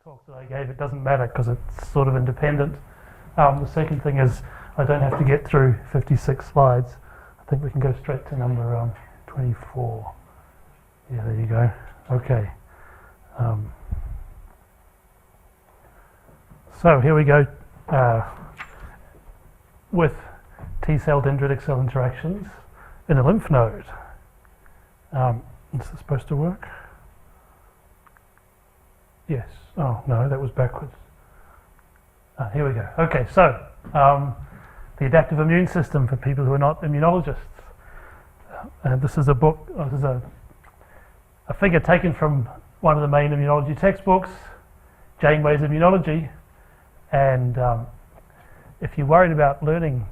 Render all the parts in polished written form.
talk that I gave, it doesn't matter because it's sort of independent. The second thing is I don't have to get through 56 slides. I think we can go straight to number 24. Yeah, there you go. Okay. So here we go with T-cell dendritic cell interactions in a lymph node. Is this supposed to work? Yes. Oh, no, that was backwards. Here we go. Okay, so the adaptive immune system for people who are not immunologists. This is a book, this is a figure taken from one of the main immunology textbooks, Janeway's Immunology. And if you're worried about learning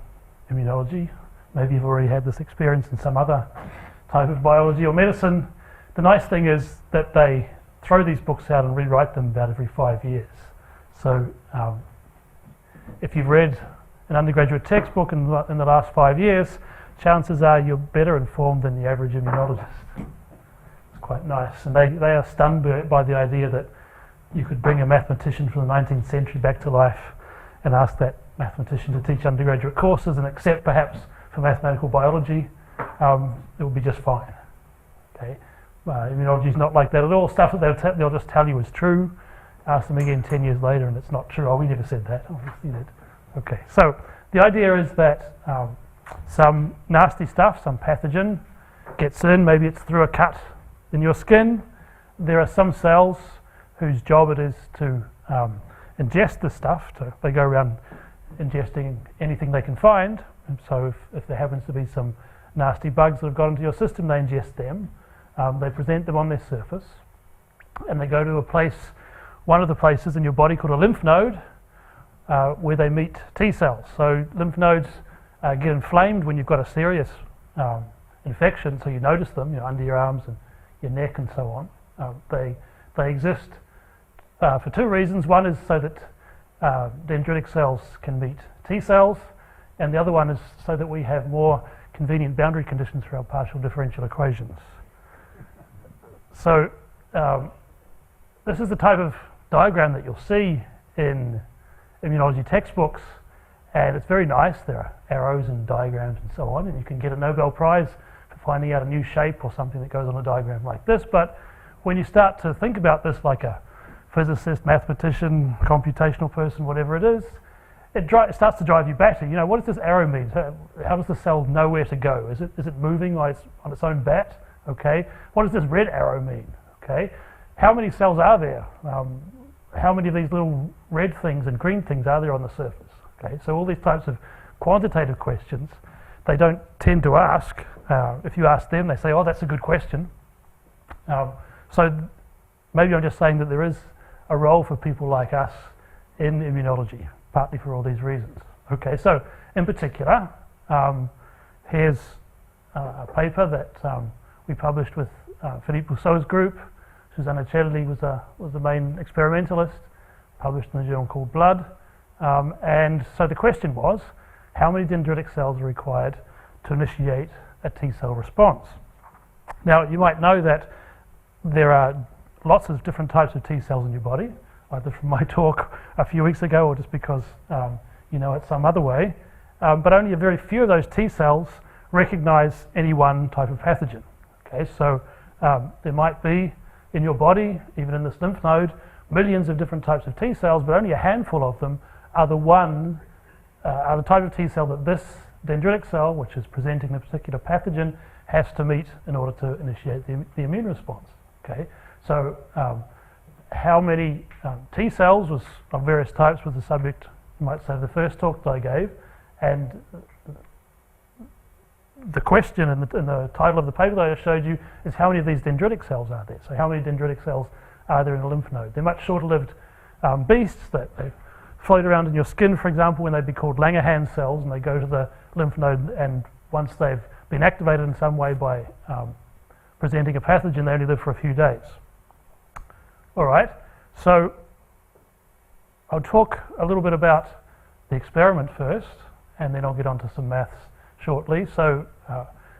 immunology, maybe you've already had this experience in some other type of biology or medicine, the nice thing is that they throw these books out and rewrite them about every 5 years. So if you've read an undergraduate textbook in the last 5 years, chances are you're better informed than the average immunologist. It's quite nice. And they are stunned by the idea that you could bring a mathematician from the 19th century back to life and ask that mathematician to teach undergraduate courses, and except perhaps for mathematical biology, it will be just fine. Okay, immunology is not like that at all. Stuff that they'll just tell you is true. Ask them again 10 years later, and it's not true. Oh, we never said that. Obviously, did. Okay, so the idea is that some nasty stuff, some pathogen, gets in. Maybe it's through a cut in your skin. There are some cells whose job it is to ingest the stuff. They go around ingesting anything they can find. And so if there happens to be some nasty bugs that have got into your system, they ingest them. They present them on their surface, and they go to a place, one of the places in your body called a lymph node, where they meet T cells. So lymph nodes get inflamed when you've got a serious infection, so you notice them, under your arms and your neck and so on. They exist for two reasons. One is so that dendritic cells can meet T cells, and the other one is so that we have more convenient boundary conditions for our partial differential equations. So this is the type of diagram that you'll see in immunology textbooks, and it's very nice. There are arrows and diagrams and so on, and you can get a Nobel Prize for finding out a new shape or something that goes on a diagram like this. But when you start to think about this like a physicist, mathematician, computational person, whatever it is, it starts to drive you batty. What does this arrow mean? How does the cell know where to go? Is it moving on its own bat? Okay. What does this red arrow mean? Okay. How many cells are there? How many of these little red things and green things are there on the surface? Okay. So all these types of quantitative questions, they don't tend to ask. If you ask them, they say, "Oh, that's a good question." So maybe I'm just saying that there is a role for people like us in immunology, partly for all these reasons. Okay, so in particular, here's a paper that we published with Philippe Bousseau's group. Susanna Celli was the main experimentalist, published in a journal called Blood. And so the question was, how many dendritic cells are required to initiate a T-cell response? Now, you might know that there are lots of different types of T cells in your body, either from my talk a few weeks ago or just because you know it some other way. But only a very few of those T cells recognize any one type of pathogen. Okay, so there might be in your body, even in this lymph node, millions of different types of T cells, but only a handful of them are the type of T cell that this dendritic cell, which is presenting a particular pathogen, has to meet in order to initiate the immune response. Okay, so how many T cells of various types was the subject, you might say, of the first talk that I gave, and the question in the title of the paper that I just showed you is how many of these dendritic cells are there? So how many dendritic cells are there in a lymph node? They're much shorter-lived beasts that they float around in your skin, for example, when they'd be called Langerhans cells, and they go to the lymph node, and once they've been activated in some way by presenting a pathogen, they only live for a few days. All right, so I'll talk a little bit about the experiment first, and then I'll get onto some maths shortly. So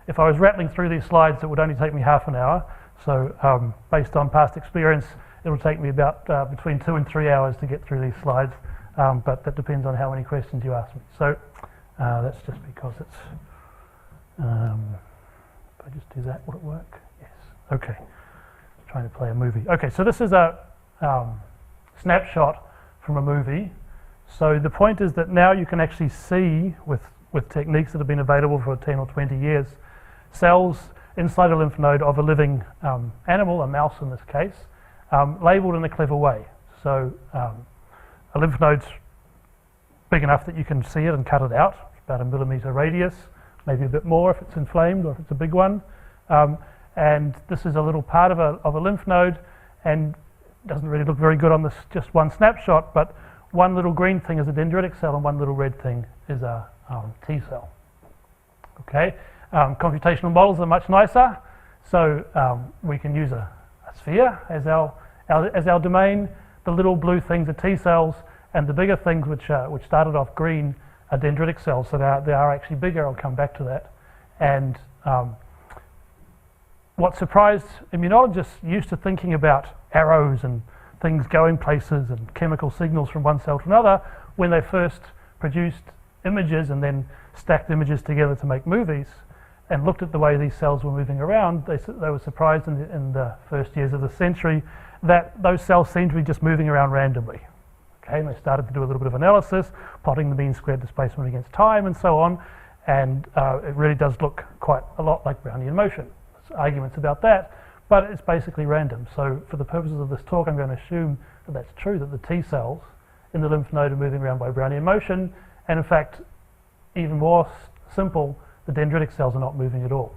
if I was rattling through these slides, it would only take me half an hour. So based on past experience, it'll take me about between 2 and 3 hours to get through these slides, but that depends on how many questions you ask me. So that's just because it's, if I just do that, will it work? Yes, okay. Trying to play a movie. Okay, so this is a snapshot from a movie. So the point is that now you can actually see with techniques that have been available for 10 or 20 years, cells inside a lymph node of a living animal, a mouse in this case, labeled in a clever way. So a lymph node's big enough that you can see it and cut it out. It's about 1 millimeter radius, maybe a bit more if it's inflamed or if it's a big one. And this is a little part of a lymph node, and it doesn't really look very good on this just one snapshot, but one little green thing is a dendritic cell and one little red thing is a T cell. Okay, computational models are much nicer, so we can use a sphere as our domain. The little blue things are T cells, and the bigger things, which started off green, are dendritic cells. So they are actually bigger. I'll come back to that. And what surprised immunologists used to thinking about arrows and things going places and chemical signals from one cell to another, when they first produced images and then stacked images together to make movies and looked at the way these cells were moving around, they were surprised in the first years of the century that those cells seemed to be just moving around randomly. Okay, and they started to do a little bit of analysis, plotting the mean squared displacement against time and so on, and it really does look quite a lot like Brownian motion. There's arguments about that, but it's basically random. So for the purposes of this talk, I'm going to assume that that's true, that the T cells in the lymph node are moving around by Brownian motion, and in fact, even more simple, the dendritic cells are not moving at all.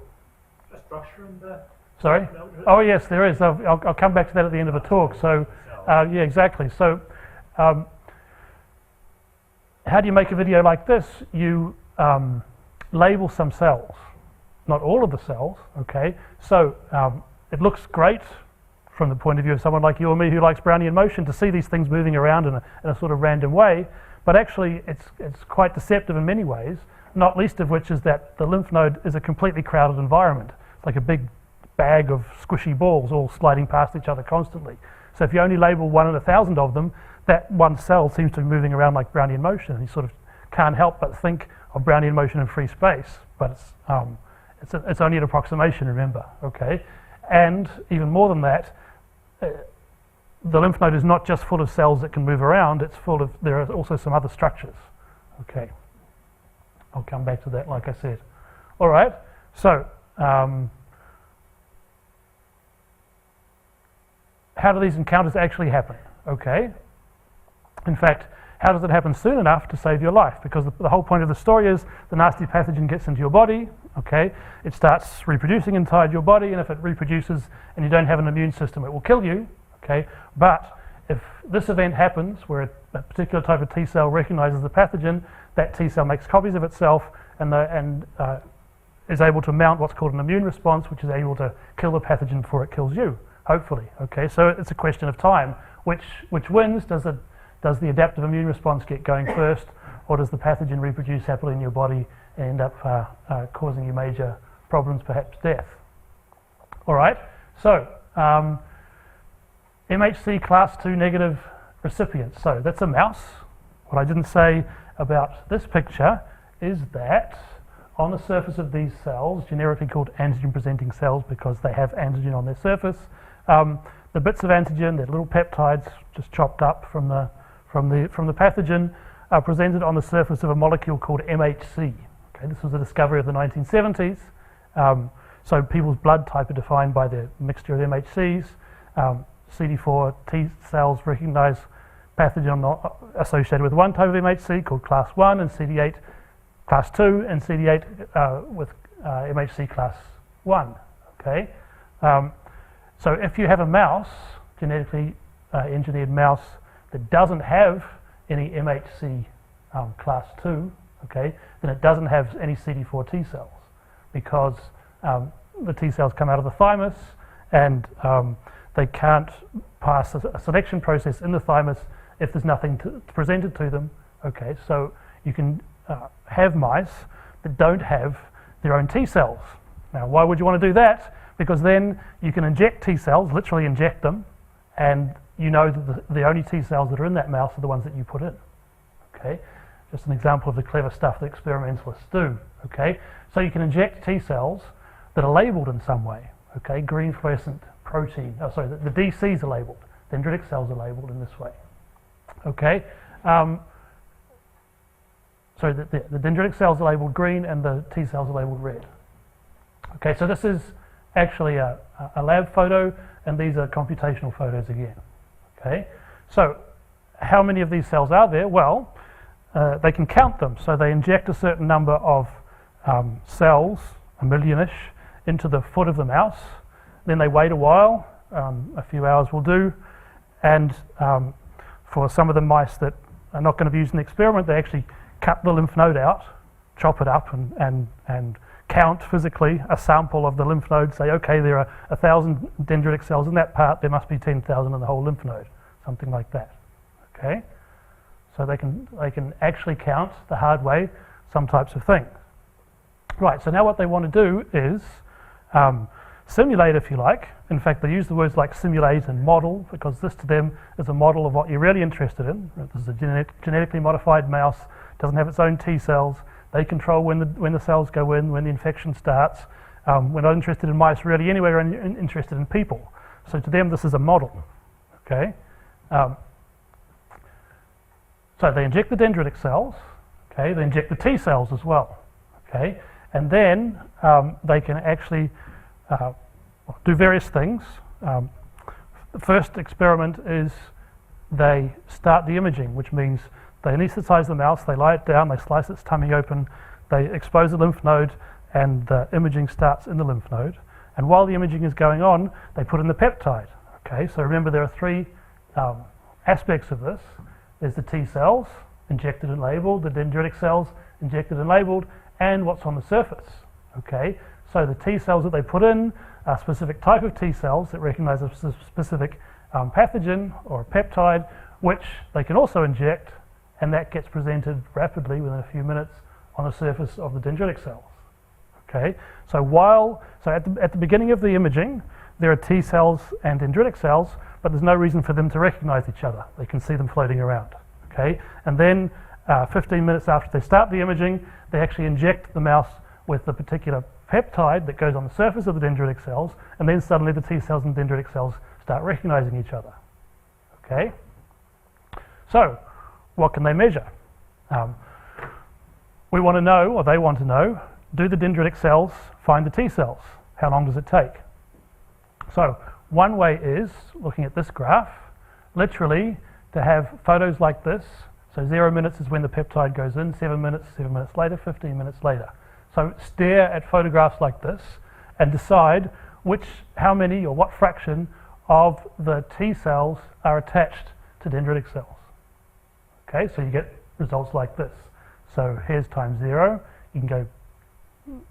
A structure in the... Sorry? Oh yes, there is. I'll come back to that at the end of the talk. So yeah, exactly. So how do you make a video like this? You label some cells, not all of the cells, okay? So it looks great from the point of view of someone like you or me who likes Brownian motion to see these things moving around in a sort of random way, but actually it's quite deceptive in many ways, not least of which is that the lymph node is a completely crowded environment. It's like a big bag of squishy balls all sliding past each other constantly. So if you only label 1 in 1,000 of them, that one cell seems to be moving around like Brownian motion, and you sort of can't help but think of Brownian motion in free space, but it's only an approximation, remember, okay? And even more than that, the lymph node is not just full of cells that can move around, there are also some other structures, okay? I'll come back to that, like I said. All right, so how do these encounters actually happen? Okay, in fact, how does it happen soon enough to save your life? Because the whole point of the story is the nasty pathogen gets into your body, okay, it starts reproducing inside your body, and if it reproduces and you don't have an immune system, it will kill you, okay? But if this event happens where a particular type of T cell recognizes the pathogen, that T cell makes copies of itself and is able to mount what's called an immune response, which is able to kill the pathogen before it kills you, hopefully, okay? So it's a question of time. Which wins? Does the adaptive immune response get going first, or does the pathogen reproduce happily in your body and end up causing you major problems, perhaps death? All right, so MHC class 2 negative recipients. So that's a mouse. What I didn't say about this picture is that on the surface of these cells, generically called antigen presenting cells because they have antigen on their surface, the bits of antigen, they're little peptides just chopped up from the pathogen, are presented on the surface of a molecule called MHC. Okay, this was a discovery of the 1970s. So people's blood type are defined by the mixture of MHCs. CD4 T cells recognize pathogen associated with one type of MHC called class 1, and CD8 class 2, and CD8 with MHC class 1. Okay. So if you have a mouse, genetically engineered mouse, that doesn't have any MHC class 2, okay, then it doesn't have any CD4 T cells, because the T cells come out of the thymus and they can't pass a selection process in the thymus if there's nothing presented to them. Okay, so you can have mice that don't have their own T cells. Now, why would you want to do that? Because then you can inject T cells, literally inject them, and you know that the only T cells that are in that mouse are the ones that you put in. Okay, just an example of the clever stuff that experimentalists do. Okay, so you can inject T cells that are labeled in some way. Okay, green fluorescent protein. Oh, sorry, the DCs are labeled. Dendritic cells are labeled in this way. Okay, so the dendritic cells are labeled green and the T cells are labeled red. Okay, so this is actually a lab photo, and these are computational photos again. Okay, so how many of these cells are there? Well, they can count them. So they inject a certain number of cells, a million-ish, into the foot of the mouse. Then they wait a while, a few hours will do, and for some of the mice that are not going to be used in the experiment, they actually cut the lymph node out, chop it up, and count physically a sample of the lymph node, say, okay, there are 1,000 dendritic cells in that part, there must be 10,000 in the whole lymph node, something like that. Okay, so they can actually count the hard way some types of things. Right, so now what they want to do is simulate, if you like. In fact, they use the words like simulate and model, because this to them is a model of what you're really interested in. This is a genetically modified mouse, doesn't have its own T cells. They control when the cells go in, when the infection starts. We're not interested in mice really anyway, we're interested in people. So to them, this is a model. Okay. So they inject the dendritic cells. Okay. They inject the T cells as well. Okay. And then they can actually do various things. The first experiment is they start the imaging, which means they anesthetize the mouse, they lie it down, they slice its tummy open, they expose the lymph node, and the imaging starts in the lymph node. And while the imaging is going on, they put in the peptide. Okay, so remember there are three aspects of this. There's the T cells, injected and labeled, the dendritic cells, injected and labeled, and what's on the surface. Okay, so the T cells that they put in are a specific type of T cells that recognize a specific pathogen or a peptide, which they can also inject, and that gets presented rapidly within a few minutes on the surface of the dendritic cells. Okay, so at the beginning of the imaging, there are T cells and dendritic cells, but there's no reason for them to recognize each other. They can see them floating around. Okay, and then 15 minutes after they start the imaging, they actually inject the mouse with the particular peptide that goes on the surface of the dendritic cells, and then suddenly the T cells and dendritic cells start recognizing each other. Okay, so what can they measure? We want to know, or they want to know, do the dendritic cells find the T cells? How long does it take? So one way is, looking at this graph, literally to have photos like this. So 0 minutes is when the peptide goes in, 7 minutes later, 15 minutes later. So stare at photographs like this and decide how many or what fraction of the T cells are attached to dendritic cells. Okay, so you get results like this. So here's times 0. You can go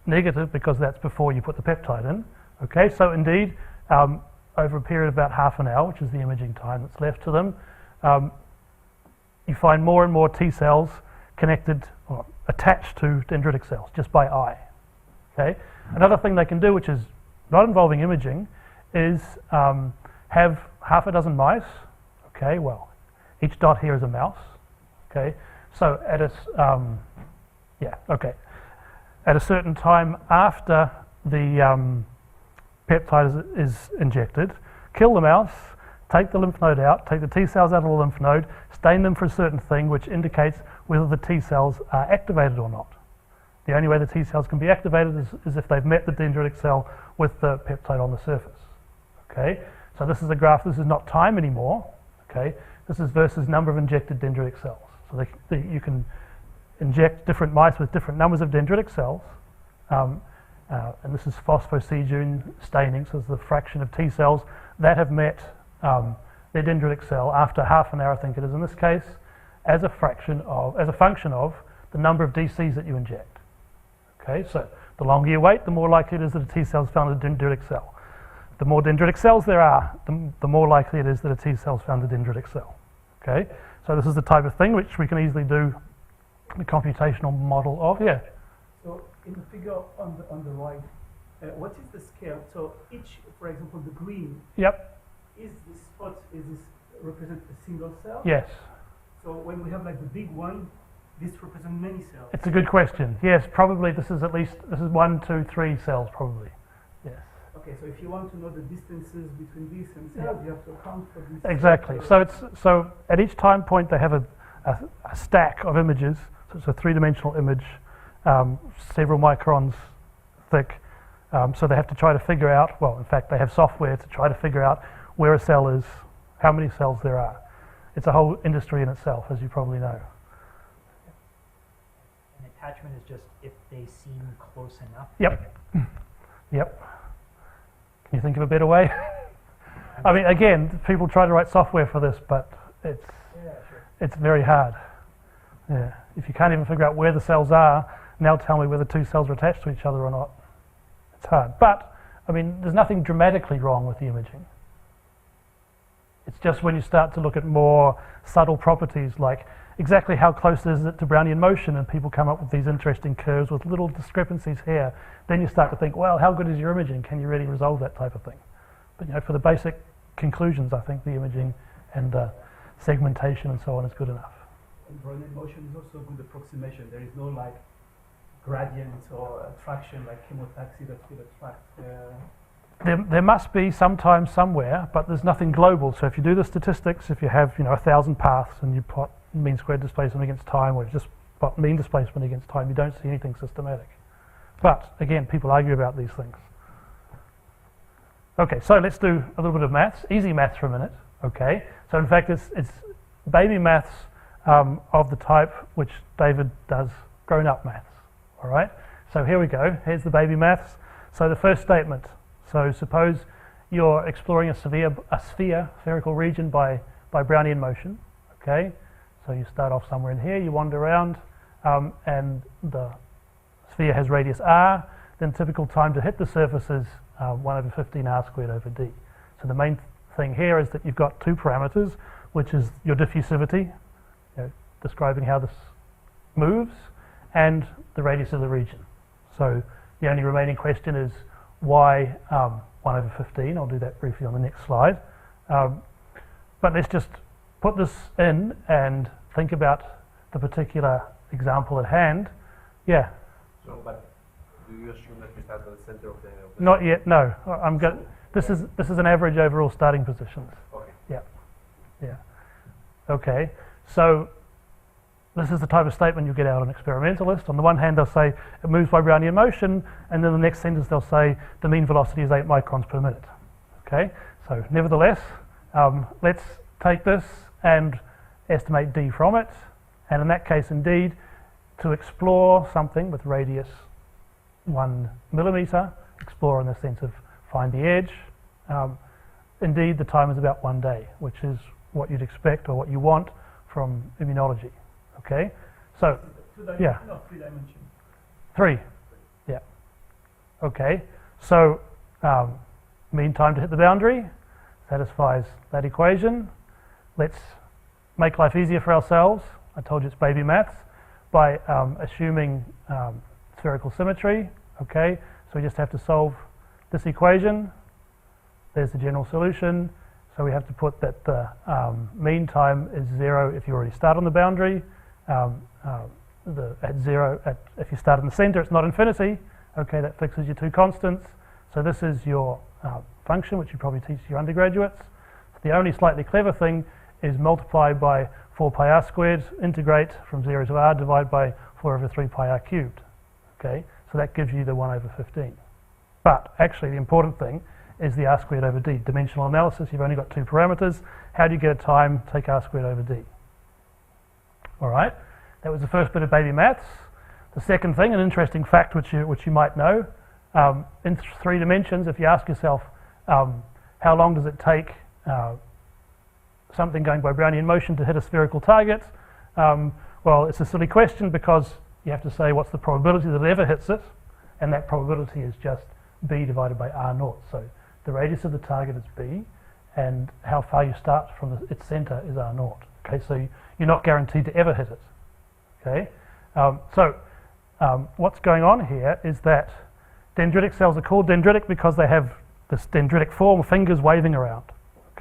negative because that's before you put the peptide in. Okay, so indeed, over a period of about half an hour, which is the imaging time that's left to them, you find more and more T cells connected or attached to dendritic cells just by eye. Okay, another thing they can do, which is not involving imaging, is have half a dozen mice. Okay, well, each dot here is a mouse. Okay, so at a certain time after the peptide is injected, kill the mouse, take the lymph node out, take the T cells out of the lymph node, stain them for a certain thing which indicates whether the T cells are activated or not. The only way the T cells can be activated is if they've met the dendritic cell with the peptide on the surface. Okay, so this is a graph, this is not time anymore. Okay, this is versus number of injected dendritic cells. So you can inject different mice with different numbers of dendritic cells, and this is phospho-C-Jun staining, so it's the fraction of T cells that have met their dendritic cell after half an hour, I think it is in this case, as a function of the number of DCs that you inject. Okay, so the longer you wait, the more likely it is that a T cell is found in a dendritic cell. The more dendritic cells there are, the more likely it is that a T cell is found in a dendritic cell. Okay, so this is the type of thing which we can easily do the computational model of. Yeah. So in the figure on the right, what is the scale? So each, for example, the green. Yep. is this spot, is this represent a single cell? Yes. So when we have like the big one, this represents many cells. It's a good question. Yes, probably this is 1, 2, 3 cells probably. Yes. Okay, so if you want to know the distances between these and cells, you have to account for this. Exactly. So at each time point they have a stack of images. So it's a three-dimensional image, several microns thick. So they have to try to figure out, well, in fact, they have software to try to figure out where a cell is, how many cells there are. It's a whole industry in itself, as you probably know. An attachment is just if they seem close enough. Yep. Yep. Can you think of a better way? I mean, again, people try to write software for this, but it's very hard. Yeah. If you can't even figure out where the cells are, now tell me whether two cells are attached to each other or not. It's hard. But, I mean, there's nothing dramatically wrong with the imaging. It's just when you start to look at more subtle properties, like exactly how close is it to Brownian motion, and people come up with these interesting curves with little discrepancies here, then you start to think, well, how good is your imaging? Can you really resolve that type of thing? But, you know, for the basic conclusions, I think the imaging and segmentation and so on is good enough. And Brownian motion is also a good approximation. There is no like gradient or attraction like chemotaxis that will attract. There must be sometimes somewhere, but there's nothing global. So if you do the statistics, if you have 1,000 paths and you plot mean squared displacement against time, or just plot mean displacement against time, you don't see anything systematic. But again, people argue about these things. Okay, so let's do a little bit of maths, easy maths for a minute. Okay, so in fact it's baby maths of the type which David does grown-up maths. All right, so here we go. Here's the baby maths. So the first statement. So suppose you're exploring a spherical region by Brownian motion. Okay, so you start off somewhere in here, you wander around, and the sphere has radius r. Then typical time to hit the surface is 1/15 r squared over d. So the main thing here is that you've got two parameters, which is your diffusivity, describing how this moves, and the radius of the region. So the only remaining question is why 1/15. I'll do that briefly on the next slide. But let's just put this in and think about the particular example at hand. Yeah. So, but do you assume that you start at the center of the Not yet. No. This is an average overall starting positions. Okay. Yeah. Yeah. Okay. So this is the type of statement you get out of an experimentalist. On the one hand, they'll say it moves by Brownian motion, and then the next sentence they'll say the mean velocity is 8 microns per minute. Okay. So nevertheless, let's take this and estimate d from it, and in that case, indeed, to explore something with radius 1 millimeter, explore in the sense of find the edge, indeed the time is about 1 day, which is what you'd expect or what you want from immunology. Okay, so yeah, No, 3 dimension. 3, yeah. Okay, so mean time to hit the boundary satisfies that equation. Let's make life easier for ourselves. I told you it's baby maths by assuming spherical symmetry. Okay, so we just have to solve this equation. There's the general solution. So we have to put that the mean time is 0 if you already start on the boundary. At 0, if you start in the center, it's not infinity. Okay, that fixes your two constants. So this is your function, which you probably teach your undergraduates. The only slightly clever thing is multiply by 4 pi r squared, integrate from 0 to r, divide by 4/3 pi r cubed. Okay, so that gives you the 1/15. But actually the important thing is the r squared over d. Dimensional analysis, you've only got two parameters. How do you get a time? Take r squared over d. All right, that was the first bit of baby maths. The second thing, an interesting fact which you might know, in 3 dimensions, if you ask yourself how long does it take something going by Brownian motion to hit a spherical target, well, it's a silly question because you have to say what's the probability that it ever hits it, and that probability is just b divided by r naught. So the radius of the target is b, and how far you start from its center is r naught. Okay, so you're not guaranteed to ever hit it. Okay, what's going on here is that dendritic cells are called dendritic because they have this dendritic form, fingers waving around.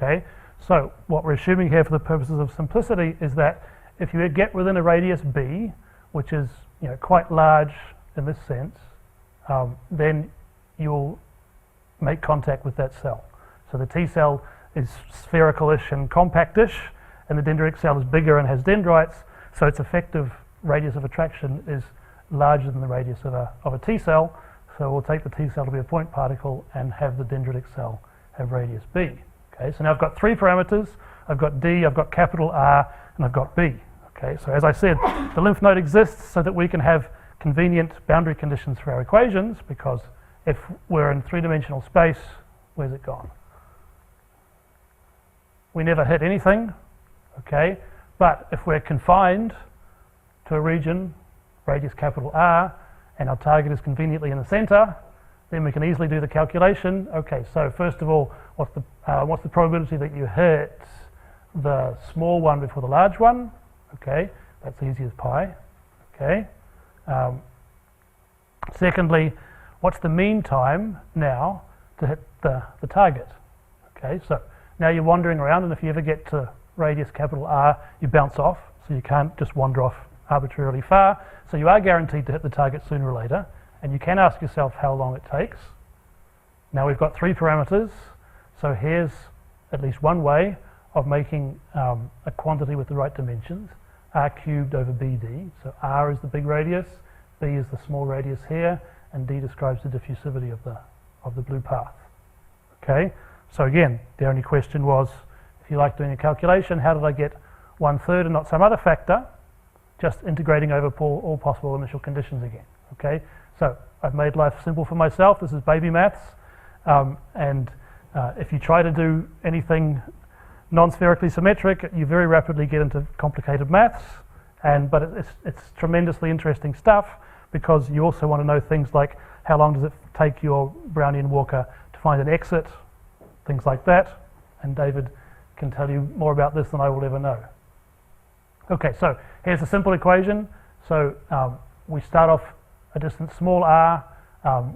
Okay, so what we're assuming here for the purposes of simplicity is that if you get within a radius b, which is quite large in this sense, then you'll make contact with that cell. So the T cell is spherical-ish and compact-ish, and the dendritic cell is bigger and has dendrites, so its effective radius of attraction is larger than the radius of a T cell. So we'll take the T cell to be a point particle and have the dendritic cell have radius b. Okay, so now I've got three parameters. I've got D, I've got capital R, and I've got B. Okay, so as I said, the lymph node exists so that we can have convenient boundary conditions for our equations, because if we're in three-dimensional space, where's it gone? We never hit anything, okay? But if we're confined to a region, radius capital R, and our target is conveniently in the center, then we can easily do the calculation. Okay, so first of all, what's the probability that you hit the small one before the large one? Okay, that's easy as pie. Okay. Secondly, what's the mean time now to hit the target? Okay, so now you're wandering around, and if you ever get to radius capital R, you bounce off, so you can't just wander off arbitrarily far. So you are guaranteed to hit the target sooner or later, and you can ask yourself how long it takes. Now we've got three parameters, so here's at least one way of making a quantity with the right dimensions, R cubed over BD. So R is the big radius, B is the small radius here, and D describes the diffusivity of the blue path. Okay, so again, the only question was, if you like doing a calculation, how did I get 1/3 and not some other factor? Just integrating over all possible initial conditions again. Okay, so I've made life simple for myself. This is baby maths, and if you try to do anything non-spherically symmetric, you very rapidly get into complicated maths, but it's tremendously interesting stuff, because you also want to know things like how long does it take your Brownian walker to find an exit, things like that, and David can tell you more about this than I will ever know. Okay, so here's a simple equation. So we start off a distance small r,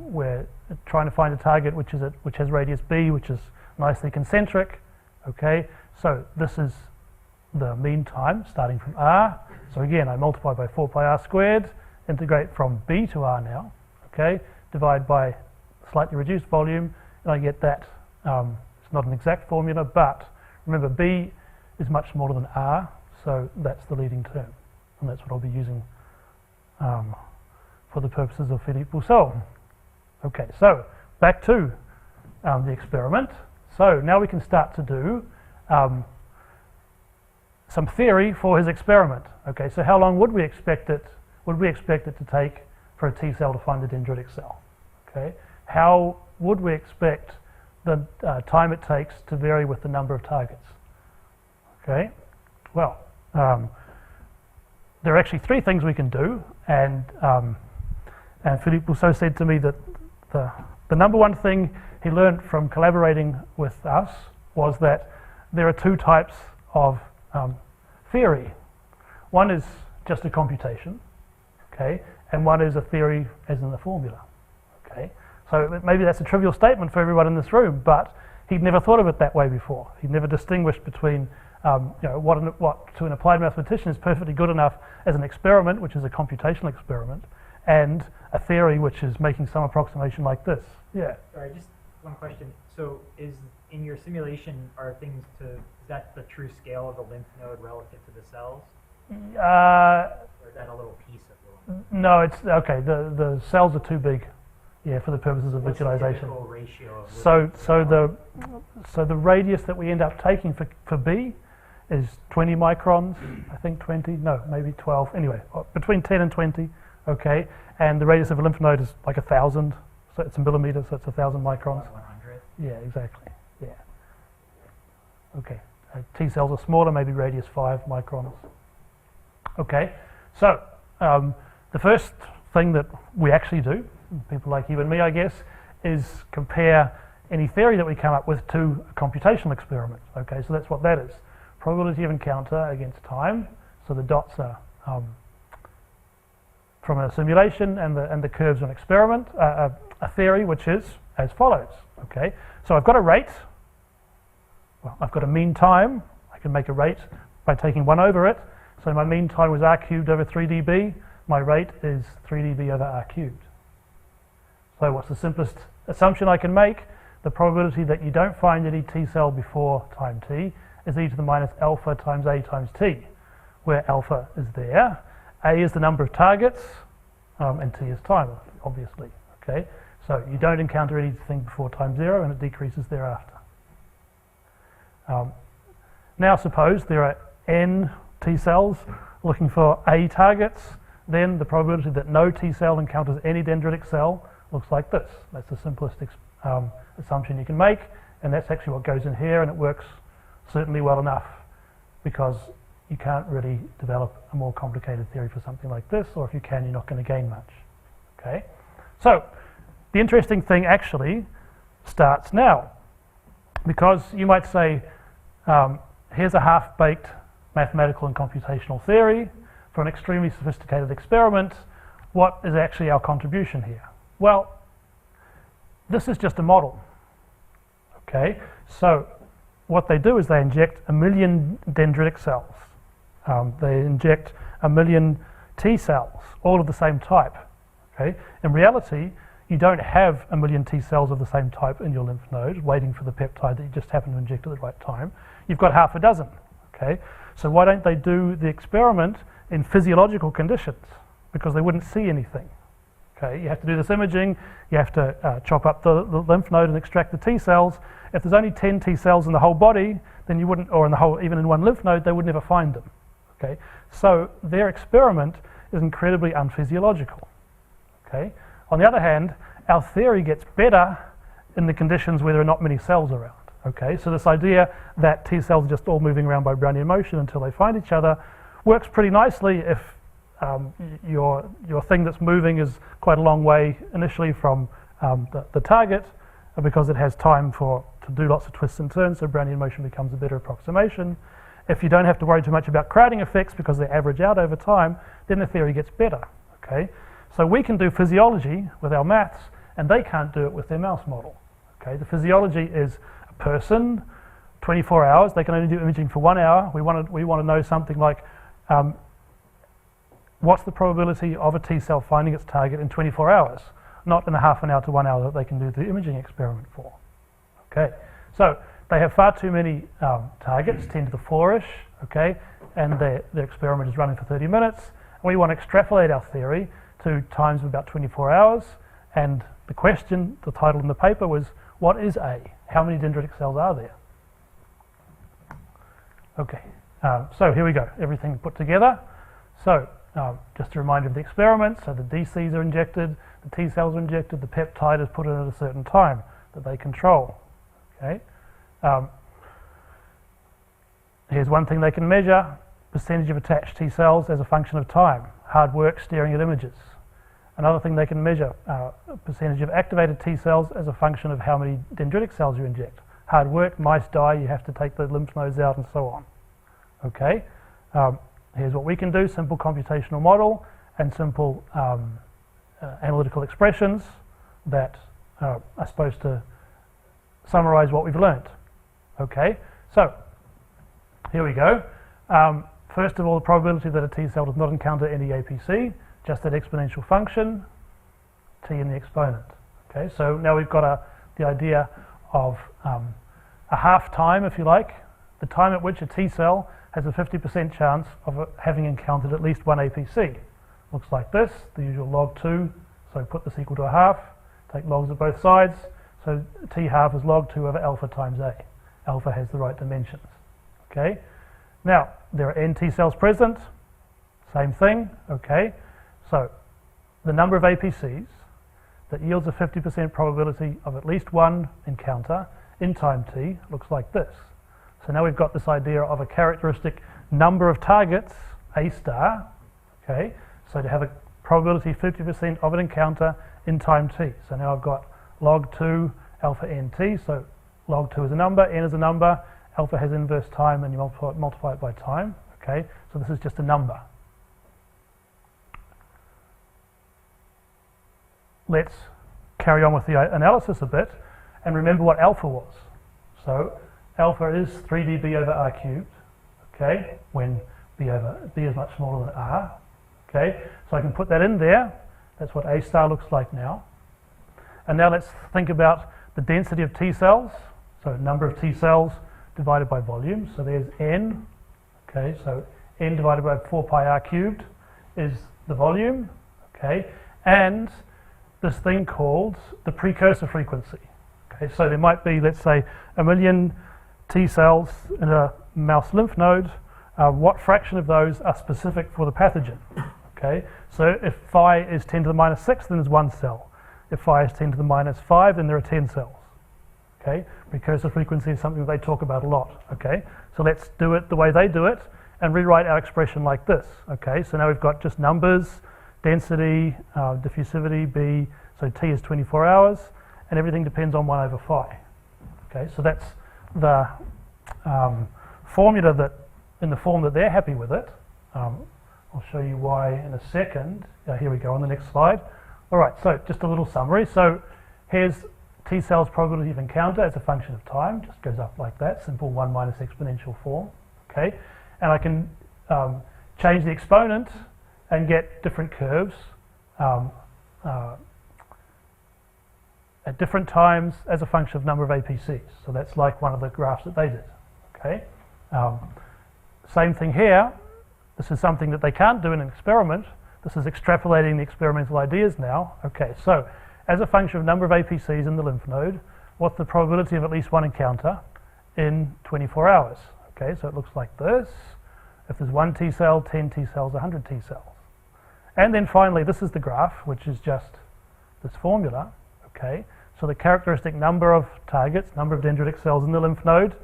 we're trying to find a target which has radius b, which is nicely concentric. Okay, so this is the mean time starting from r. So again, I multiply by 4 pi r squared, integrate from b to r now, okay, divide by slightly reduced volume, and I get that. It's not an exact formula, but remember b is much smaller than r, so that's the leading term, and that's what I'll be using for the purposes of Philippe Bousseau. Okay, so back to the experiment. So now we can start to do some theory for his experiment. Okay, so how long would we expect it to take for a T cell to find the dendritic cell? Okay, how would we expect the time it takes to vary with the number of targets? Okay, well, there are actually three things we can do, and Philippe Bousseau said to me that the number one thing he learned from collaborating with us was that there are two types of theory. One is just a computation, okay, and one is a theory as in the formula, okay. So maybe that's a trivial statement for everyone in this room, but he'd never thought of it that way before. He'd never distinguished between what to an applied mathematician is perfectly good enough as an experiment, which is a computational experiment, and a theory which is making some approximation like this. Yeah. Sorry, just one question. So is in your simulation, is that the true scale of the lymph node relative to the cells? Or is that a little piece of the lymph node? No, it's okay. The cells are too big, yeah, for the purposes of What's visualization. The ratio of So the radius that we end up taking for B is 20 microns, I think 20, no, maybe 12. Anyway, between 10 and 20, okay. And the radius of a lymph node is like 1,000, so it's a millimeter, so it's 1,000 microns. 100. Yeah, exactly. Yeah. Okay. T cells are smaller, maybe radius 5 microns. Okay. So the first thing that we actually do, people like you and me, I guess, is compare any theory that we come up with to a computational experiment. Okay. So that's what that is. Probability of encounter against time. So the dots are from a simulation, and the curves an experiment. A theory which is as follows. Okay, so I've got a rate well, I've got a mean time. I can make a rate by taking 1 over it. So my mean time was r cubed over 3 dB. My rate is 3 dB over r cubed. So what's the simplest assumption I can make? The probability that you don't find any T cell before time t is e to the minus alpha times a times t, where alpha is there, a is the number of targets, and t is time, obviously. Okay, so you don't encounter anything before time 0, and it decreases thereafter. Now suppose there are n T cells looking for a targets, then the probability that no T cell encounters any dendritic cell looks like this. That's the simplest assumption you can make, and that's actually what goes in here, and it works certainly well enough, because you can't really develop a more complicated theory for something like this, or if you can, you're not going to gain much. Okay, so the interesting thing actually starts now, because you might say, here's a half-baked mathematical and computational theory for an extremely sophisticated experiment. What is actually our contribution here? Well, this is just a model. Okay, so what they do is they inject 1 million dendritic cells. They inject 1 million T cells, all of the same type. Okay, in reality, you don't have 1 million T cells of the same type in your lymph node waiting for the peptide that you just happen to inject at the right time. You've got half a dozen. Okay, so why don't they do the experiment in physiological conditions? Because they wouldn't see anything. Okay, you have to do this imaging, you have to chop up the lymph node and extract the T cells. If there's only 10 T cells in the whole body, then you wouldn't, or in the whole, even in one lymph node, they would never find them. Okay, so their experiment is incredibly unphysiological. Okay, on the other hand, our theory gets better in the conditions where there are not many cells around. Okay, so this idea that T cells are just all moving around by Brownian motion until they find each other works pretty nicely if your thing that's moving is quite a long way initially from the target, because it has time to do lots of twists and turns, so Brownian motion becomes a better approximation. If you don't have to worry too much about crowding effects because they average out over time, then the theory gets better. Okay, so we can do physiology with our maths, and they can't do it with their mouse model. Okay, the physiology is a person, 24 hours. They can only do imaging for 1 hour. We want to know something like what's the probability of a T cell finding its target in 24 hours, not in a half an hour to 1 hour that they can do the imaging experiment for. Okay, so they have far too many targets, 10 to the 4-ish, okay, and their experiment is running for 30 minutes. We want to extrapolate our theory to times of about 24 hours, and the question, the title in the paper was, what is A? How many dendritic cells are there? Okay, so here we go, everything put together. So just a reminder of the experiment. So the DCs are injected, the T cells are injected, the peptide is put in at a certain time that they control. Okay. Here's one thing they can measure: percentage of attached T cells as a function of time. Hard work staring at images. Another thing they can measure: percentage of activated T cells as a function of how many dendritic cells you inject. Hard work, mice die, you have to take the lymph nodes out, and so on. Okay. Here's what we can do: simple computational model and simple analytical expressions that are supposed to summarize what we've learned. Okay, so here we go. First of all, the probability that a T cell does not encounter any APC, just that exponential function, T in the exponent. Okay, so now we've got the idea of a half time, if you like, the time at which a T cell has a 50% chance of having encountered at least one APC. Looks like this, the usual log 2, so put this equal to a half, take logs of both sides, so T half is log 2 over alpha times A. Alpha has the right dimensions. Okay, now there are n T cells present, same thing. Okay, so the number of APCs that yields a 50% probability of at least one encounter in time t looks like this. So now we've got this idea of a characteristic number of targets, A star, okay, so to have a probability 50% of an encounter in time t. So now I've got log 2 alpha nt, so log 2 is a number, n is a number, alpha has inverse time, and you multiply it by time, okay, so this is just a number. Let's carry on with the analysis a bit and remember what alpha was. So alpha is 3dB over r cubed, okay, when b is much smaller than r, okay, so I can put that in there. That's what A star looks like now. And now let's think about the density of T cells, so number of T cells divided by volume, so there's n, okay, so n divided by 4 pi r cubed is the volume, okay, and this thing called the precursor frequency. Okay, so there might be, let's say, 1 million T cells in a mouse lymph node. What fraction of those are specific for the pathogen? Okay, so if phi is 10 to the minus 6, then there's 1 cell. If phi is 10 to the minus 5, then there are 10 cells. Okay, precursor frequency is something that they talk about a lot. Okay, so let's do it the way they do it and rewrite our expression like this. Okay, so now we've got just numbers, density, diffusivity, B, so T is 24 hours, and everything depends on 1 over phi. Okay, so that's the formula that, in the form that they're happy with it. I'll show you why in a second. Here we go on the next slide. All right, so just a little summary. So here's T cells probability of encounter as a function of time, just goes up like that, simple 1 minus exponential form. Okay, and I can change the exponent and get different curves at different times as a function of number of APCs. So that's like one of the graphs that they did. Okay, same thing here. This is something that they can't do in an experiment. This is extrapolating the experimental ideas now. Okay, so as a function of number of APCs in the lymph node, what's the probability of at least one encounter in 24 hours? Okay, so it looks like this. If there's 1 T cell, 10 T cells, 100 T cells. And then finally, this is the graph, which is just this formula. Okay, so the characteristic number of targets, number of dendritic cells in the lymph node,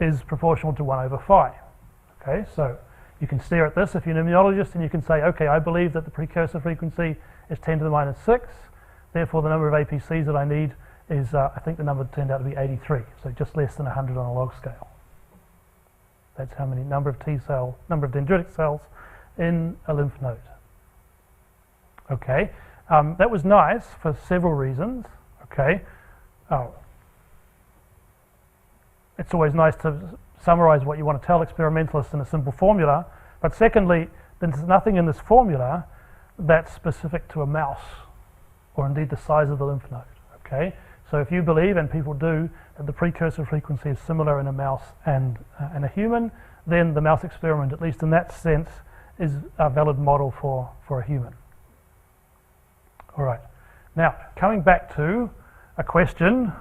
is proportional to 1 over phi. Okay, so you can stare at this if you're an immunologist and you can say, okay, I believe that the precursor frequency is 10 to the minus 6, therefore the number of APCs that I need is, I think the number turned out to be 83, so just less than 100 on a log scale. That's how many number of dendritic cells in a lymph node. Okay, that was nice for several reasons. Okay, it's always nice to summarize what you want to tell experimentalists in a simple formula, but secondly, there's nothing in this formula that's specific to a mouse or indeed the size of the lymph node. Okay, so if you believe, and people do, that the precursor frequency is similar in a mouse and a human, then the mouse experiment, at least in that sense, is a valid model for a human. All right, now coming back to a question,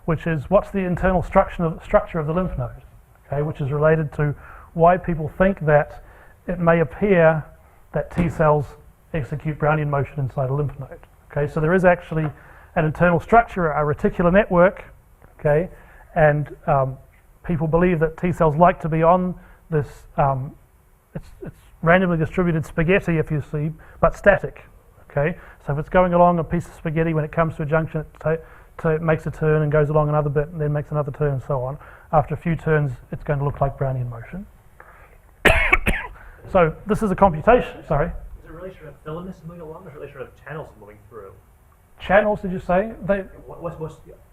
which is what's the internal structure of the lymph node? Okay, which is related to why people think that it may appear that T cells execute Brownian motion inside a lymph node. Okay, so there is actually an internal structure, a reticular network, okay, and people believe that T cells like to be on this, it's randomly distributed spaghetti, if you see, but static, okay, so if it's going along a piece of spaghetti, when it comes to a junction, it makes a turn and goes along another bit and then makes another turn and so on. After a few turns, it's going to look like Brownian motion. So this is a computation, sorry. Is it a relation of filaments moving along or is it a relation of channels moving through? Channels, did you say?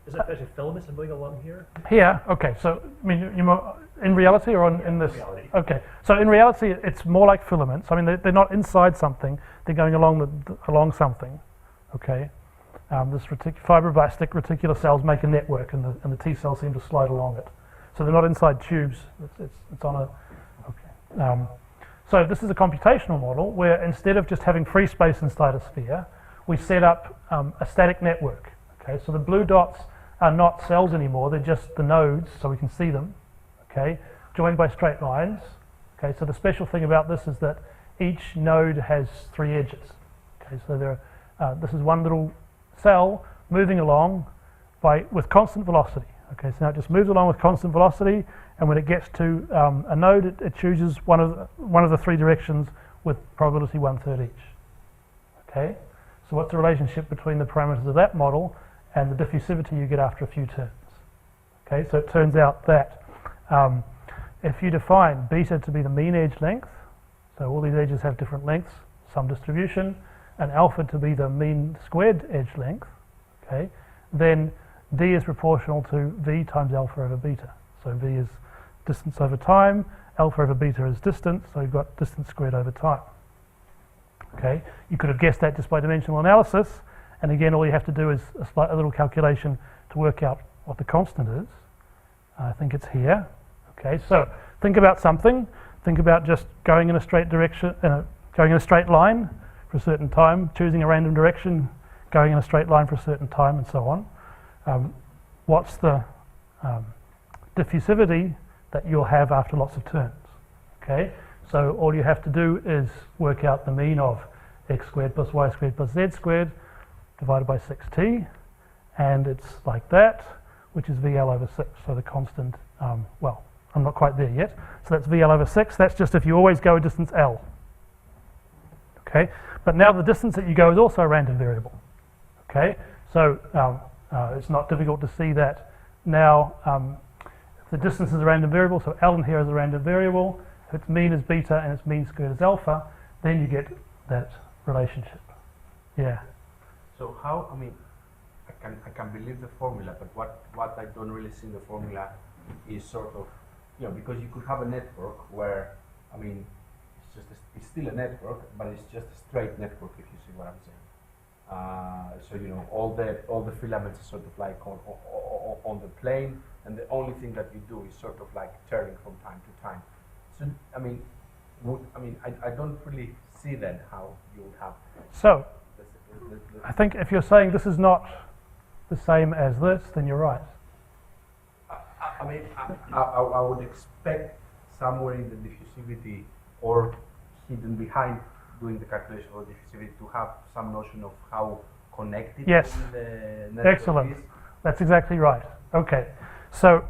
Is it actually filaments moving along here? Here, okay, so I mean, in reality or in this? Reality. Okay, so in reality, it's more like filaments. I mean, they're not inside something, they're going along something, okay? This fibroblastic reticular cells make a network and the T cells seem to slide along it. So they're not inside tubes, it's on a, okay. So this is a computational model where instead of just having free space inside a sphere, we set up a static network. Okay, so the blue dots are not cells anymore, they're just the nodes, so we can see them, okay, joined by straight lines. Okay, so the special thing about this is that each node has 3 edges. Okay, so this is one little cell moving along with constant velocity. Okay, so now it just moves along with constant velocity, and when it gets to a node, it chooses one of the 3 directions with probability 1/3 each. Okay, so what's the relationship between the parameters of that model and the diffusivity you get after a few turns? Okay, so it turns out that if you define beta to be the mean edge length, so all these edges have different lengths, some distribution, and alpha to be the mean squared edge length, okay, then D is proportional to V times alpha over beta. So V is distance over time, alpha over beta is distance, so you've got distance squared over time. Okay, you could have guessed that just by dimensional analysis, and again all you have to do is a little calculation to work out what the constant is. I think it's here. Okay, so think about something. Think about just going in a straight direction, going in a straight line for a certain time, choosing a random direction, going in a straight line for a certain time, and so on. What's the diffusivity that you'll have after lots of turns? Okay, so all you have to do is work out the mean of x squared plus y squared plus z squared divided by 6t, and it's like that, which is VL over 6. So the constant, well, I'm not quite there yet. So that's VL over 6. That's just if you always go a distance L. Okay, but now the distance that you go is also a random variable. Okay, so it's not difficult to see that now. If the distance is a random variable, so L in here is a random variable. If its mean is beta and its mean squared is alpha, then you get that relationship. Yeah. So how, I mean, I can believe the formula, but what I don't really see in the formula is sort of, you know, because you could have a network where, I mean, it's still a network, but it's just a straight network, if you see what I'm saying. So you know, all the filaments are sort of like on the plane, and the only thing that you do is sort of like turning from time to time. So I mean, I don't really see then how you would have. So I think if you're saying this is not the same as this, then you're right. I mean, I would expect somewhere in the diffusivity or hidden behind doing the calculation of diffusivity to have some notion of how connected yes. the network Excellent. is. That's exactly right. Okay, so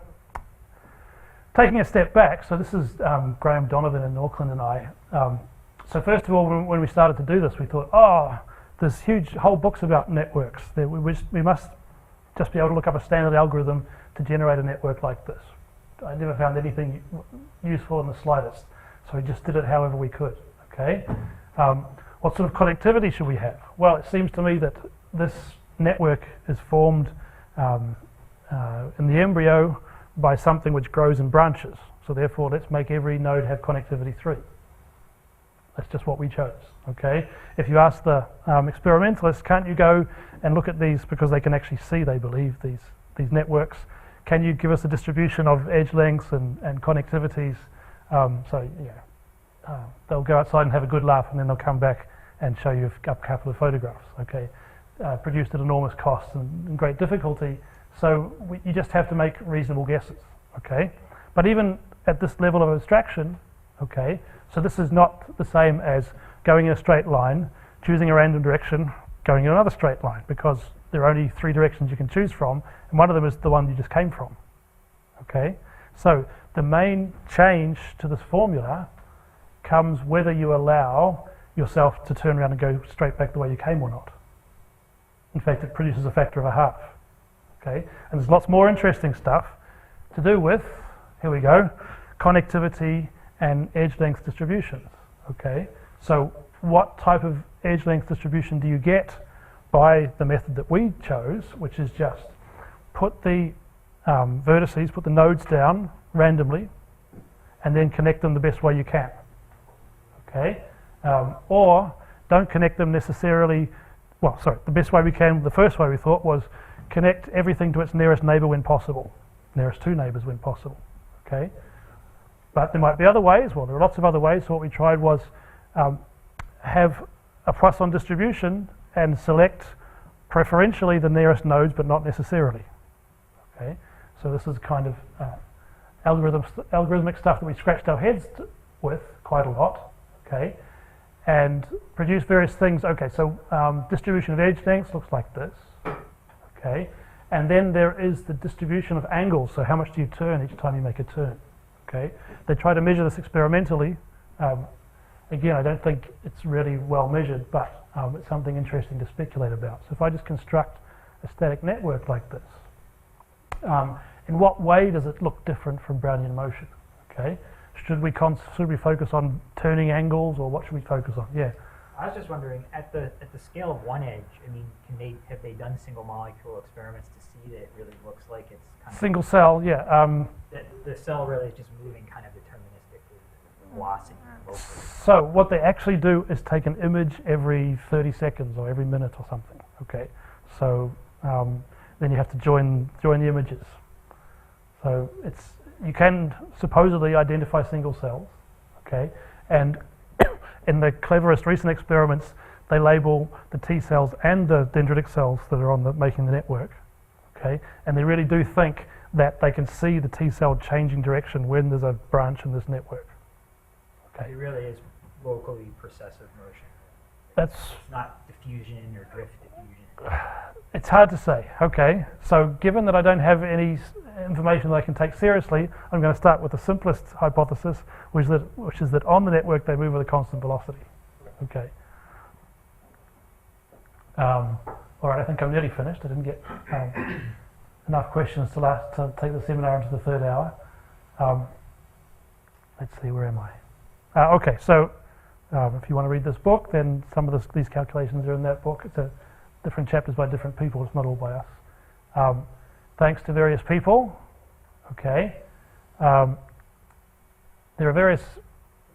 taking a step back, so this is Graham Donovan in Auckland and I. So first of all, when we started to do this, we thought, oh, there's huge whole books about networks. We must just be able to look up a standard algorithm to generate a network like this. I never found anything useful in the slightest, so we just did it however we could. Okay, what sort of connectivity should we have? Well, it seems to me that this network is formed in the embryo by something which grows in branches. So therefore, let's make every node have connectivity 3. That's just what we chose. Okay. If you ask the experimentalists, can't you go and look at these, because they can actually see, they believe, these networks. Can you give us a distribution of edge lengths and connectivities? So yeah, they'll go outside and have a good laugh, and then they'll come back and show you a couple of photographs. Okay, produced at enormous cost and great difficulty. So you just have to make reasonable guesses. Okay, but even at this level of abstraction, okay, so this is not the same as going in a straight line, choosing a random direction, going in another straight line, because there are only 3 directions you can choose from, and one of them is the one you just came from. Okay, so the main change to this formula comes whether you allow yourself to turn around and go straight back the way you came or not. In fact, it produces a factor of a half. Okay, and there's lots more interesting stuff to do with, here we go, connectivity and edge length distributions. Okay, so what type of edge length distribution do you get by the method that we chose, which is just put the vertices, put the nodes down randomly, and then connect them the best way you can. Okay, or don't connect them necessarily. Well, sorry, the best way we can, the first way we thought was connect everything to its nearest neighbor when possible, nearest 2 neighbors when possible. Okay, but there might be other ways. Well, there are lots of other ways. So what we tried was have a Poisson distribution and select preferentially the nearest nodes, but not necessarily. Okay, so this is kind of algorithmic stuff that we scratched our heads with quite a lot. Okay, and produce various things. Okay, so distribution of edge lengths looks like this. Okay, and then there is the distribution of angles. So how much do you turn each time you make a turn? Okay, they try to measure this experimentally. Again, I don't think it's really well measured, but it's something interesting to speculate about. So if I just construct a static network like this, in what way does it look different from Brownian motion? Okay, should we focus on turning angles, or what should we focus on? Yeah. I was just wondering, at the scale of one edge, I mean, have they done single molecule experiments to see that it really looks like it's kind single cell? Yeah. the cell really is just moving kind of deterministically, velocity locally. So what they actually do is take an image every 30 seconds or every minute or something. Okay, so then you have to join the images. So you can supposedly identify single cells. Okay, and in the cleverest recent experiments, they label the T cells and the dendritic cells that are making the network. Okay, and they really do think that they can see the T cell changing direction when there's a branch in this network. Okay, It really is locally processive motion. that's It's not diffusion or drift diffusion. it's hard to say. Okay, so given that I don't have any information that I can take seriously, I'm going to start with the simplest hypothesis, which is that on the network they move with a constant velocity. Okay. All right, I think I'm nearly finished. I didn't get enough questions to take the seminar into the third hour. Let's see, where am I? Okay, so if you want to read this book, then some of these calculations are in that book. It's different chapters by different people. It's not all by us. Thanks to various people. Okay. There are various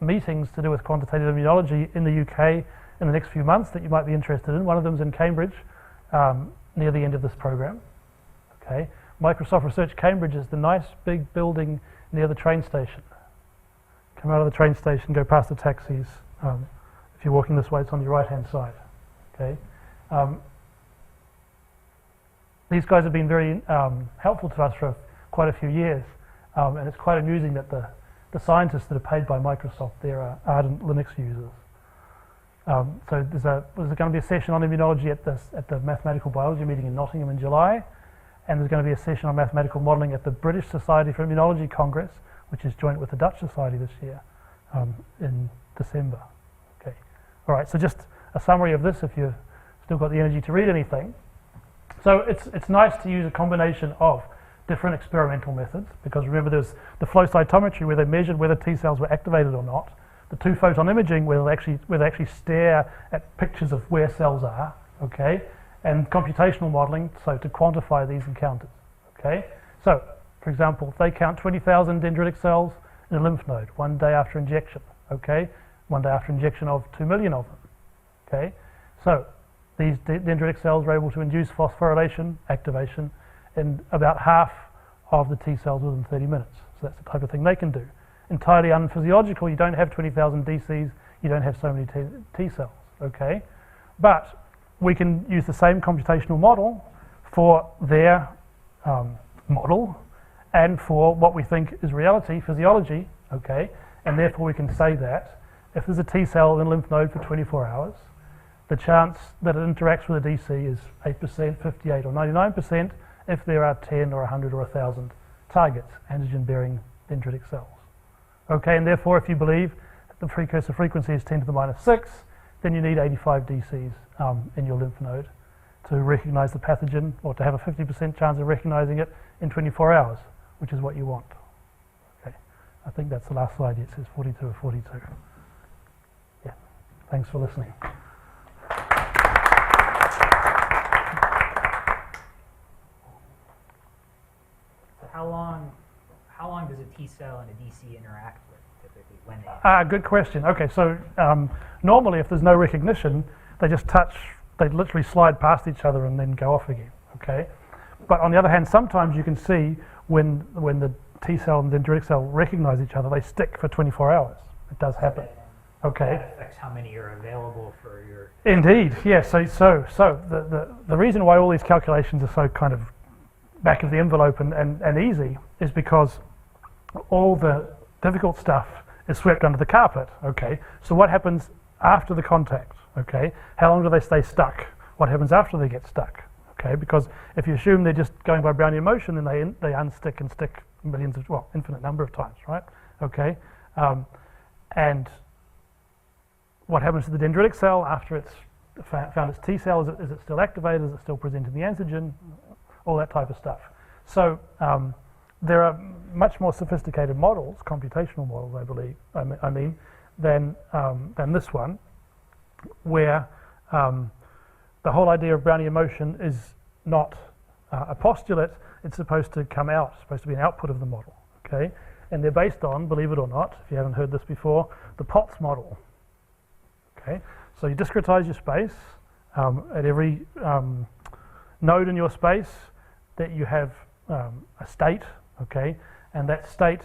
meetings to do with quantitative immunology in the UK in the next few months that you might be interested in. One of them is in Cambridge, near the end of this program. Okay. Microsoft Research Cambridge is the nice big building near the train station. Come out of the train station, go past the taxis. If you're walking this way, it's on your right-hand side. Okay. These guys have been very helpful to us for quite a few years, and it's quite amusing that the scientists that are paid by Microsoft there are ardent Linux users. So there's going to be a session on immunology at the mathematical biology meeting in Nottingham in July, and there's going to be a session on mathematical modelling at the British Society for Immunology Congress, which is joint with the Dutch Society this year in December. Okay. All right. So just a summary of this, if you've still got the energy to read anything. So it's nice to use a combination of different experimental methods, because remember there's the flow cytometry where they measured whether T cells were activated or not, the 2-photon imaging where they actually stare at pictures of where cells are, okay, and computational modeling, so to quantify these encounters, okay. So, for example, if they count 20,000 dendritic cells in a lymph node one day after injection, okay, one day after injection of 2 million of them, okay. So these dendritic cells are able to induce phosphorylation activation in about half of the T cells within 30 minutes. So that's the type of thing they can do. Entirely unphysiological, you don't have 20,000 DCs, you don't have so many T cells, okay? But we can use the same computational model for their model and for what we think is reality, physiology, okay? And therefore we can say that if there's a T cell in a lymph node for 24 hours, the chance that it interacts with a DC is 8%, 58 or 99% if there are 10 or 100 or 1,000 targets, antigen-bearing dendritic cells. Okay, and therefore if you believe that the precursor frequency is 10 to the minus 6, then you need 85 DCs in your lymph node to recognize the pathogen, or to have a 50% chance of recognizing it in 24 hours, which is what you want. Okay, I think that's the last slide. It says 42 or 42. Yeah, thanks for listening. How long does a T cell and a DC interact with typically when they? Good question. Okay, so normally if there's no recognition, they just touch, they literally slide past each other and then go off again. Okay, but on the other hand, sometimes you can see when the T cell and dendritic cell recognize each other, they stick for 24 hours. It does happen. Okay. That affects how many are available for your. Indeed, yes. So the reason why all these calculations are so kind of back of the envelope and easy is because all the difficult stuff is swept under the carpet, okay? So what happens after the contact, okay? How long do they stay stuck? What happens after they get stuck, okay? Because if you assume they're just going by Brownian motion, then they unstick and stick infinite number of times, right? Okay? And what happens to the dendritic cell after it's found its T cell? Is it still activated? Is it still presenting the antigen? All that type of stuff. So there are much more sophisticated models, computational models, I believe, I mean, than this one, where the whole idea of Brownian motion is not a postulate, it's supposed to come out, it's supposed to be an output of the model, okay? And they're based on, believe it or not, if you haven't heard this before, the Potts model, okay? So you discretize your space at every node in your space that you have a state, okay? And that state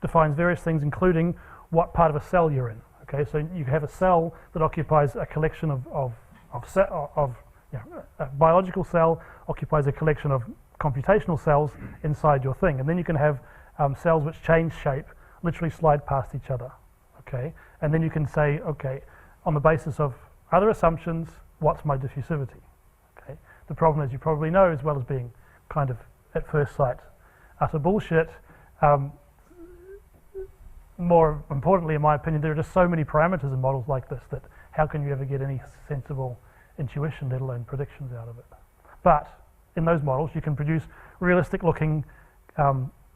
defines various things, including what part of a cell you're in, okay? So you have a cell that occupies a collection a biological cell occupies a collection of computational cells inside your thing, and then you can have cells which change shape, literally slide past each other, okay? And then you can say, okay, on the basis of other assumptions, what's my diffusivity, okay? The problem, as you probably know, as well as being kind of at first sight utter bullshit, more importantly, in my opinion, there are just so many parameters in models like this that how can you ever get any sensible intuition, let alone predictions out of it? But in those models, you can produce realistic-looking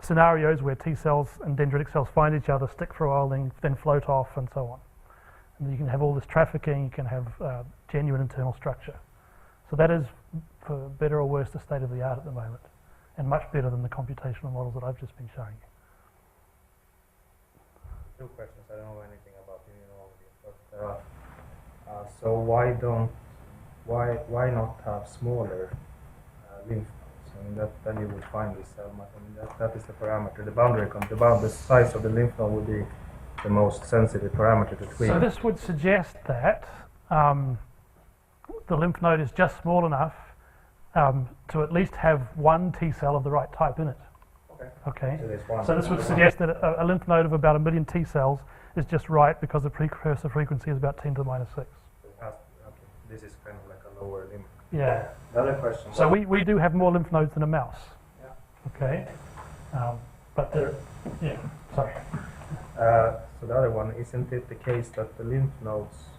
scenarios where T cells and dendritic cells find each other, stick for a while, then float off, and so on. And you can have all this trafficking, you can have genuine internal structure. So that is, for better or worse, the state of the art at the moment, and much better than the computational models that I've just been showing you. Two questions. I don't know anything about immunology, but so why not have smaller lymph nodes? I mean, then you would find this cell much. I mean, that is the parameter. The boundary the size of the lymph node would be the most sensitive parameter to tweak. So this would suggest that the lymph node is just small enough to at least have one T cell of the right type in it. Okay. So this would suggest that a lymph node of about 1 million T cells is just right because the precursor frequency is about 10 to the minus 6. This is kind of like a lower limit. Yeah. Another question. So we do have more lymph nodes than a mouse. Yeah. Okay. But sorry. So the other one, isn't it the case that the lymph nodes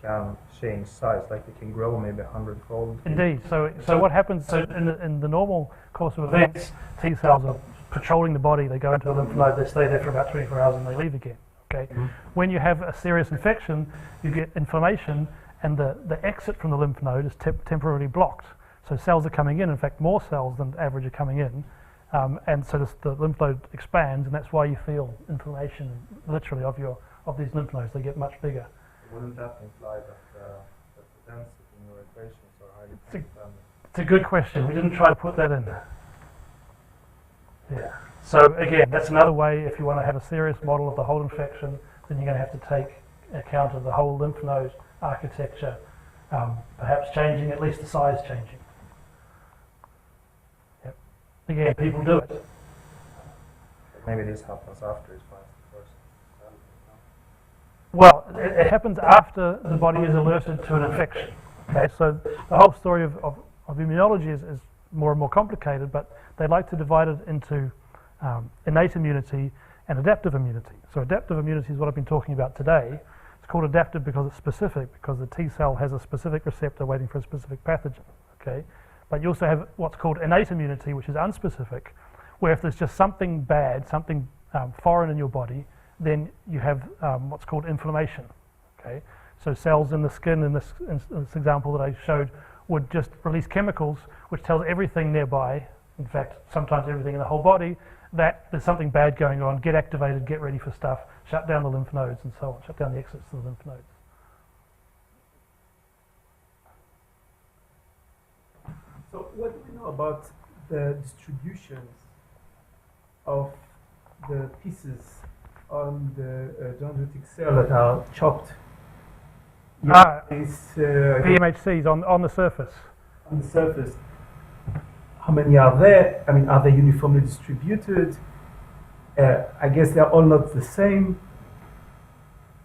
can change size, like they can grow maybe 100-fold? Indeed. So what happens? So in the normal course of events, T cells are patrolling the body. They go into a lymph node. They stay there for about 24 hours and they leave again. Okay. Mm-hmm. When you have a serious infection, you get inflammation, and the exit from the lymph node is temporarily blocked. So cells are coming in. In fact, more cells than average are coming in. And so the lymph node expands, and that's why you feel inflammation, literally, of these lymph nodes. They get much bigger. Wouldn't that imply that the density in your equations are highly dependent? It's a good question. We didn't try to put that in there. Yeah. So again, that's another way. If you want to have a serious model of the whole infection, then you're going to have to take account of the whole lymph node architecture, perhaps changing, at least the size changing. Yep. Again, people do it. Maybe this happens after it's passed first. Well, it happens after the body is alerted to an infection. Okay, so the whole story of immunology is more and more complicated, but they like to divide it into innate immunity and adaptive immunity. So adaptive immunity is what I've been talking about today. It's called adaptive because it's specific, because the T cell has a specific receptor waiting for a specific pathogen. Okay, but you also have what's called innate immunity, which is unspecific, where if there's just something bad, something foreign in your body, then you have what's called inflammation. Okay, so cells in the skin in this example that I showed would just release chemicals which tells everything nearby, in fact sometimes everything in the whole body, that there's something bad going on, get activated, get ready for stuff, shut down the lymph nodes and so on, shut down the exits to the lymph nodes. So what do we know about the distributions of the pieces on the dendritic cell that are chopped? PMHCs on the surface. On the surface. How many are there? I mean, are they uniformly distributed? I guess they're all not the same.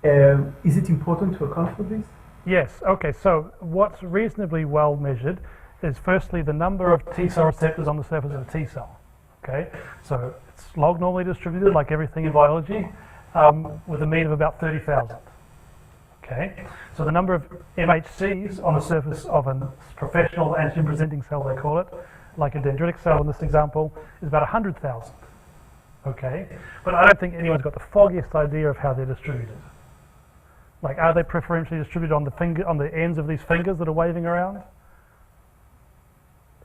Is it important to account for this? Yes. Okay. So what's reasonably well measured is firstly the number of T cell receptors on the surface of a T cell. Okay. So it's log normally distributed, like everything in biology, with a mean of about 30,000. Okay. So the number of MHCs on the surface of a professional antigen-presenting cell, they call it, like a dendritic cell in this example, is about 100,000. Okay. But I don't think anyone's got the foggiest idea of how they're distributed. Like, are they preferentially distributed on the ends of these fingers that are waving around?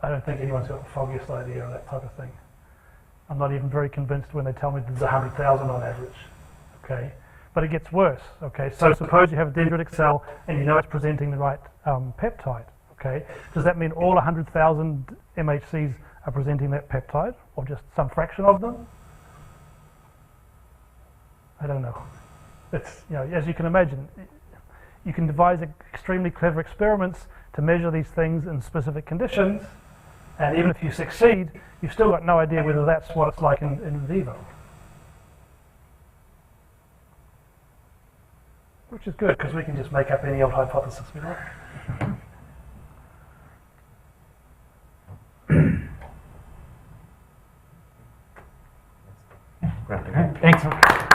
I don't think anyone's got the foggiest idea of that type of thing. I'm not even very convinced when they tell me there's 100,000 on average, okay? But it gets worse, okay? So suppose you have a dendritic cell and you know it's presenting the right peptide, okay? Does that mean all 100,000 MHCs are presenting that peptide, or just some fraction of them? I don't know. It's, you know, as you can imagine, you can devise extremely clever experiments to measure these things in specific conditions, and even if you succeed, you've still got no idea whether that's what it's like in vivo. Which is good, because we can just make up any old hypothesis we like. Great. Thanks.